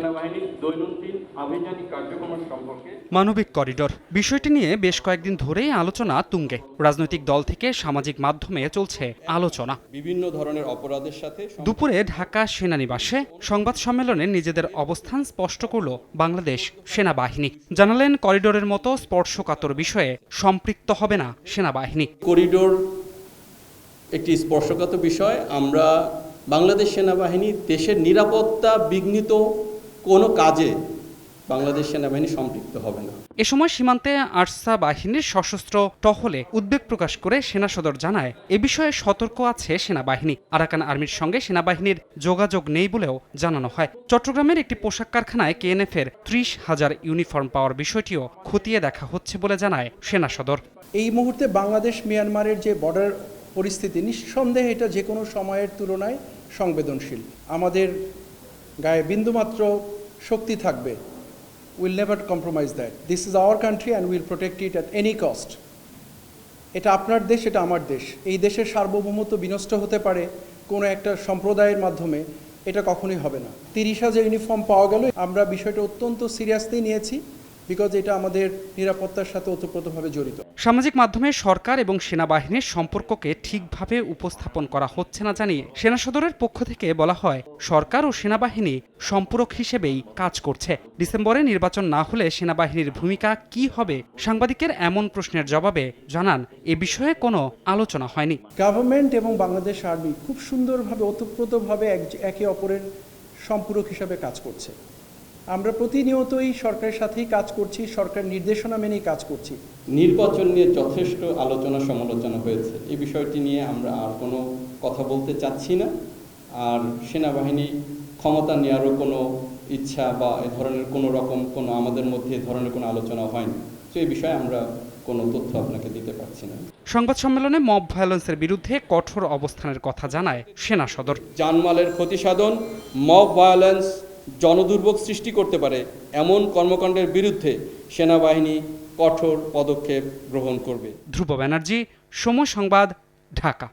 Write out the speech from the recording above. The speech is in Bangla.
সেনাবাহিনীর দৈনন্দিন আভিযানিক কার্যক্রম সম্পর্কে মানবিক করিডোর বিষয়টি নিয়ে বেশ কয়েকদিন ধরেই আলোচনা তুঙ্গে। রাজনৈতিক দল থেকে সামাজিক মাধ্যমে চলছে আলোচনা। বিভিন্ন ধরনের অপরাধের সাথে দুপুরে ঢাকা সেনানিবাসে সংবাদ সম্মেলনে নিজেদের অবস্থান স্পষ্ট করল বাংলাদেশ সেনাবাহিনী। জানালেন, করিডোরের মতো স্পর্শকাতর বিষয়ে সম্পৃক্ত হবে না সেনাবাহিনী। করিডোর একটি স্পর্শকাতর বিষয়। আমরা বাংলাদেশ সেনাবাহিনী দেশের নিরাপত্তা বিঘ্নিত কোনো কাজে বাংলাদেশ সেনাবাহিনী সম্পৃক্ত হবে না। এ সময় সীমান্তে আরসা বাহিনীর সশস্ত্র টহলে উদ্বেগ প্রকাশ করে সেনা সদর জানায়, এ বিষয়ে সতর্ক আছে সেনাবাহিনী। আরাকান আর্মির সঙ্গে সেনাবাহিনীর যোগাযোগ নেই বলেও জানানো হয়। চট্টগ্রামের একটি পোশাক কারখানায় KNF-এর 30,000 ইউনিফর্ম পাওয়ার বিষয়টিও খতিয়ে দেখা হচ্ছে বলে জানায় সেনা সদর। এই মুহূর্তে বাংলাদেশ মিয়ানমারের যে বর্ডার পরিস্থিতি, নিঃসন্দেহে এটা যে কোনো সময়ের তুলনায় সংবেদনশীল। আমাদের গায়ে বিন্দুমাত্র শক্তি থাকবে। Will never compromise that. This is our country and will protect it at any cost. এটা আপনার দেশ, এটা আমার দেশ। এই দেশের সার্বভৌমত্ব বিনষ্ট হতে পারে কোনো একটা সম্প্রদায়ের মাধ্যমে, এটা কখনোই হবে না। 30,000 ইউনিফর্ম পাওয়া গেল, আমরা বিষয়টা অত্যন্ত সিরিয়াসলি নিয়েছি, বিকজ এটা আমাদের নিরাপত্তার সাথে ওতপ্রোতভাবে জড়িত। সামাজিক মাধ্যমে সরকার এবং সেনাবাহিনীর সম্পর্ককে ঠিকভাবে উপস্থাপন করা হচ্ছে না জানিয়ে সেনা সদরের পক্ষ থেকে বলা হয়, সরকার ও সেনাবাহিনী সম্পূরক হিসেবেই কাজ করছে। ডিসেম্বরে নির্বাচন না হলে সেনাবাহিনীর ভূমিকা কি হবে? সাংবাদিকের এমন প্রশ্নের জবাবে জানান, এ বিষয়ে কোনো আলোচনা হয়নি। গভর্নমেন্ট এবং বাংলাদেশ আর্মি খুব সুন্দরভাবে ওতপ্রোতভাবে একে অপরের সম্পূরক হিসাবে কাজ করছে। আমরা প্রতিনিয়তই সরকারের সাথেই কাজ করছি, সরকার নির্দেশনা মেনেই কাজ করছি। নির্বাচন নিয়ে যথেষ্ট আলোচনা সমালোচনা হয়েছে। এই বিষয়টি নিয়ে আমরা আর কোনো কথা বলতে চাচ্ছি না। আর সেনাবাহিনী ক্ষমতা নেওয়ারও কোনো ইচ্ছা বা এ ধরনের কোনো আমাদের মধ্যে এ ধরনের কোনো আলোচনা হয়নি। তো এই বিষয়ে আমরা কোনো তথ্য আপনাকে দিতে পারছি না। সংবাদ সম্মেলনে মব ভায়োলেন্সের বিরুদ্ধে কঠোর অবস্থানের কথা জানায় সেনা সদর। জানমালের ক্ষতি সাধন, মব ভায়োলেন্স, জনদুর্ভোগ সৃষ্টি করতে পারে এমন কর্মকাণ্ডের বিরুদ্ধে সেনাবাহিনী কঠোর পদক্ষেপ গ্রহণ করবে। ধ্রুব ব্যানার্জি, সময় সংবাদ, ঢাকা।